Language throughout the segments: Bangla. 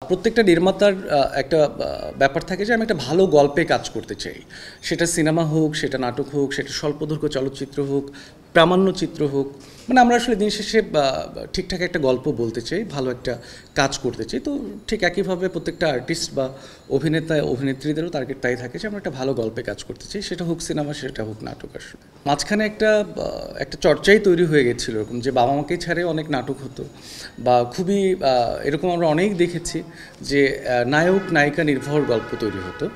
প্রত্যেকটা নির্মাতার একটা ব্যাপার থাকে যে আমি একটা ভালো গল্পে কাজ করতে চাই, সেটা সিনেমা হোক, সেটা নাটক হোক, সেটা স্বল্পদৈর্ঘ্য চলচ্চিত্র হোক, প্রামাণ্যচিত্র হোক, মানে আমরা আসলে দিন শেষে ঠিকঠাক একটা গল্প বলতে চাই, ভালো একটা কাজ করতে চাই। তো ঠিক একইভাবে প্রত্যেকটা আর্টিস্ট বা অভিনেতা অভিনেত্রীদেরও টার্গেট তাই থাকে যে আমরা একটা ভালো গল্পে কাজ করতে চাই, সেটা হোক সিনেমা, সেটা হোক নাটক। আসলে মাঝখানে একটা চর্চাই তৈরি হয়ে গেছিলো এরকম যে বাবা মাকে ছাড়ে অনেক নাটক হতো, বা খুবই এরকম আমরা অনেক দেখেছি যে নায়ক নায়িকা নির্ভর গল্প তৈরি হতো।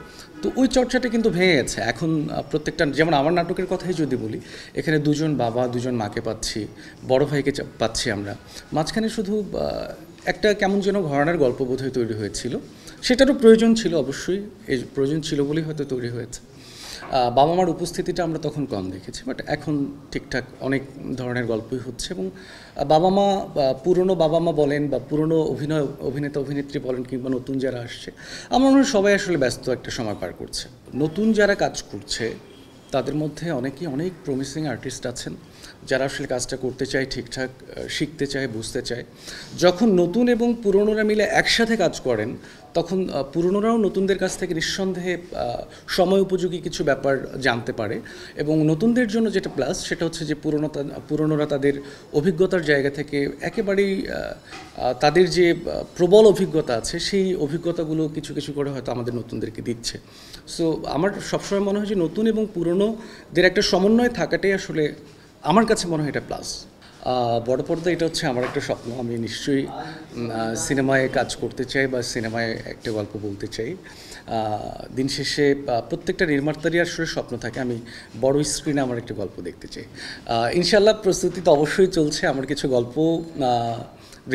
তো ওই চর্চাটা কিন্তু ভেঙে গেছে এখন। প্রত্যেকটা, যেমন আমার নাটকের কথাই যদি বলি, এখানে দুজন বাবা দুজন মাকে পাচ্ছি, বড় ভাইকে পাচ্ছি আমরা। মাঝখানে শুধু একটা কেমন যেন ঘরানার গল্প বোধহয় তৈরি হয়েছিল, সেটারও প্রয়োজন ছিল অবশ্যই, এই প্রয়োজন ছিল বলেই হয়তো তৈরি হয়েছে। বাবা মার উপস্থিতিটা আমরা তখন কম দেখেছি, বাট এখন ঠিকঠাক অনেক ধরনের গল্পই হচ্ছে। এবং বাবা মা, পুরনো বাবা মা বলেন বা পুরনো অভিনেতা অভিনেত্রী বলেন, কিংবা নতুন যারা আসছে, আমার মনে হয় সবাই আসলে ব্যস্ত একটা সময় পার করছে। নতুন যারা কাজ করছে তাদের মধ্যে অনেকেই অনেক প্রমিসিং আর্টিস্ট আছেন যারা আসলে কাজটা করতে চায়, ঠিকঠাক শিখতে চায়, বুঝতে চায়। যখন নতুন এবং পুরনোরা মিলে একসাথে কাজ করেন, তখন পুরনোরাও নতুনদের কাছ থেকে নিঃসন্দেহে সময় উপযোগী কিছু ব্যাপার জানতে পারে। এবং নতুনদের জন্য যেটা প্লাস, সেটা হচ্ছে যে পুরনোরা তাদের অভিজ্ঞতার জায়গা থেকে একেবারেই তাদের যে প্রবল অভিজ্ঞতা আছে, সেই অভিজ্ঞতাগুলো কিছু কিছু করে হয়তো আমাদের নতুনদেরকে দিচ্ছে। সো আমার সবসময় মনে হয় যে নতুন এবং পুরনোদের একটা সমন্বয় থাকাটাই আসলে আমার কাছে মনে হয় এটা প্লাস। বড় পর্দা এটা হচ্ছে আমার একটা স্বপ্ন। আমি নিশ্চয়ই সিনেমায় কাজ করতে চাই বা সিনেমায় একটা গল্প বলতে চাই। দিন শেষে প্রত্যেকটা নির্মাতারই আসলে স্বপ্ন থাকে আমি বড় স্ক্রিনে আমার একটা গল্প দেখতে চাই। ইনশাল্লাহ প্রস্তুতি তো অবশ্যই চলছে, আমার কিছু গল্প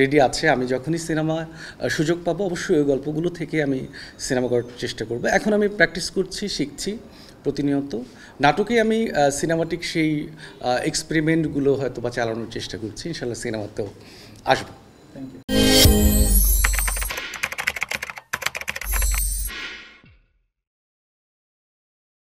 রেডি আছে। আমি যখনই সিনেমা সুযোগ পাবো অবশ্যই ওই গল্পগুলো থেকে আমি সিনেমা করার চেষ্টা করব। এখন আমি প্র্যাকটিস করছি, শিখছি প্রতিনিয়ত। নাটকে আমি সিনেমাটিক সেই এক্সপেরিমেন্টগুলো হয়তো বা চালানোর চেষ্টা করছি। ইনশাল্লাহ সিনেমাতেও আসবো। Thank you.